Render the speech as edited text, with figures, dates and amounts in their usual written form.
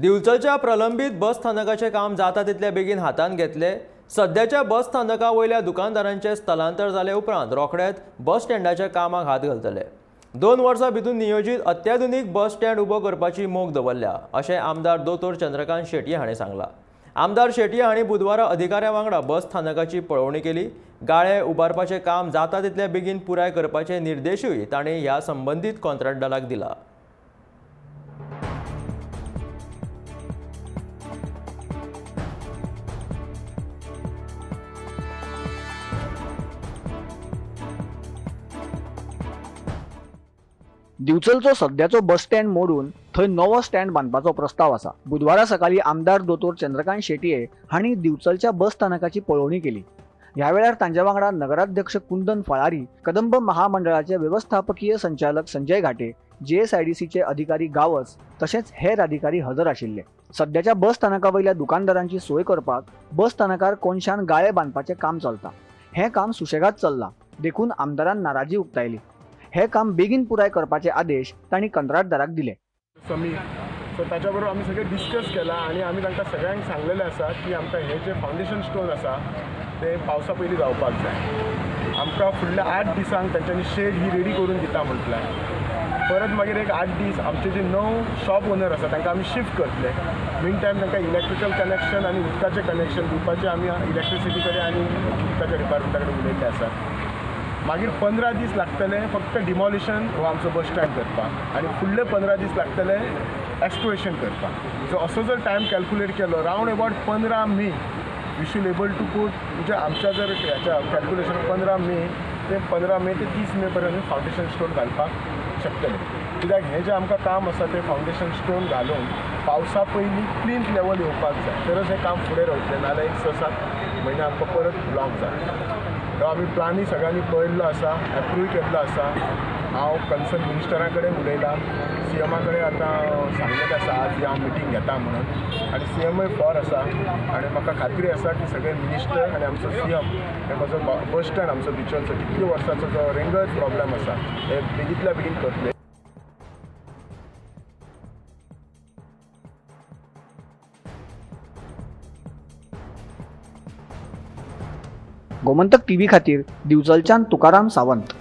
दिवचलच्या प्रलंबित बस स्थानकाचे काम जाता तितले बेगीन हातान घेतले। सध्याच्या बस स्थानका वयल्या दुकानदारांचे स्थलांतर जाले उपरांत रोखडेच बस स्टँडाच्या कामाक हात घालतले। 2 वर्सां भितर नियोजित अत्याधुनिक बस स्टँड उबो करपाची मोख दवरल्या अशें आमदार दोतोर चंद्रकांत शेटये हांणी सांगलां। आमदार शेटये हांणी बुधवारा अधिकाऱ्यां वांगडा बस स्थानकाची पळोवणी केली। गाळे उबारपाचें काम जाता तितले बेगीन पुराय करपाचे निर्देशूय तांणी ह्या संबंधीत कॉन्ट्रॅक्टदाराक दिला। दिवचलचो सध्याचो बस स्टँड मोडून थंय नवो स्टँड बांदपाचो प्रस्ताव आसा। बुधवारा सकाळी आमदार दोतोर चंद्रकांत शेटये हांणी दिवचलच्या बस स्थानकाची पळोवणी केली। ह्या वेळार तांच्या वांगडा नगराध्यक्ष कुंदन फळारी, कदंब महामंडळाचे व्यवस्थापकीय संचालक संजय घाटे, JSIDCचे अधिकारी गावस तशेंच हेर अधिकारी हजर आशिल्ले। सध्याच्या बस स्थानका वयल्या दुकानदारांची सोय करपाक बस स्थानकार कोनशान गाळे बांदपाचें काम चलता। हें काम सुशेगाद चल्लां देखून आमदारान नाराजी उक्तायली। हे काम बेगीन पुराय करपाचे आदेश तांणी कंत्राटदाराक दिले। सो ताच्या बरोबर आमी सगळे डिस्कस केला आणि आमी तांकां सगळ्यांक सांगलेलें आसा की आमकां हे जे फावंडेशन स्टोन आसा ते पावसा पयलीं जावपाक जाय। आमकां फुडल्या 8 दिसांक तांच्यांनी शेड ही रेडी करून दिता म्हटल्यार परत मागीर एक 8 दीस आमचे जे नव शॉप ओनर आसा तांकां आमी शिफ्ट करतले। मीन टायम तांकां इलेक्ट्रिकल कनेक्शन आनी उदकाचें कनेक्शन दिवपाचें आमी इलेक्ट्रिसिटी कडेन आनी उदकाच्या डिपार्टमेंटा कडेन उलयल्लें आसा। मागीर 15 दीस लागतले फक्त डिमॉलिशन हो आमचो बस स्टँड करपाक आणि फुडले 15 दीस लागतले एक्सक्युएशन करपाक। सो असो जर टायम कॅल्क्युलेट केलो round about 15 may we should able to put म्हणजे आमच्या जर ह्याच्या कॅल्क्युलेशन 15 मे ते 30 मे पर्यंत फावंडेशन स्टोन घालपाक शकतले। कित्याक हें जें आमकां काम आसा तें फावंडेशन स्टोन घालून पावसा पयलीं प्लिंथ लेवल येवपाक जाय तरच हें काम फुडें रावतलें, नाल्यार एक 6-7 म्हयने आमकां परत लावंक जाय। तो आमी प्लानूय सगळ्यांनी पळयल्लो आसा, एप्रूव केल्लो आसा। हांव कन्सर्न मिनिस्टरा कडेन उलयलां, CMा कडेन आतां सांगलेलें आसा आज हांव मिटींग घेता म्हणून आनी CMय फॉर आसा आनी म्हाका खात्री आसा की सगळे मिनिस्टर आनी आमचो CM हे म्हजो बस स्टँड आमचो बिचोलचो कितल्या वर्साचो जो रेंगत प्रॉब्लेम आसा हे बेगींतल्या बेगीन करतले। गोमंतक TV खातीर दिवचलच्यान तुकाराम सावंत।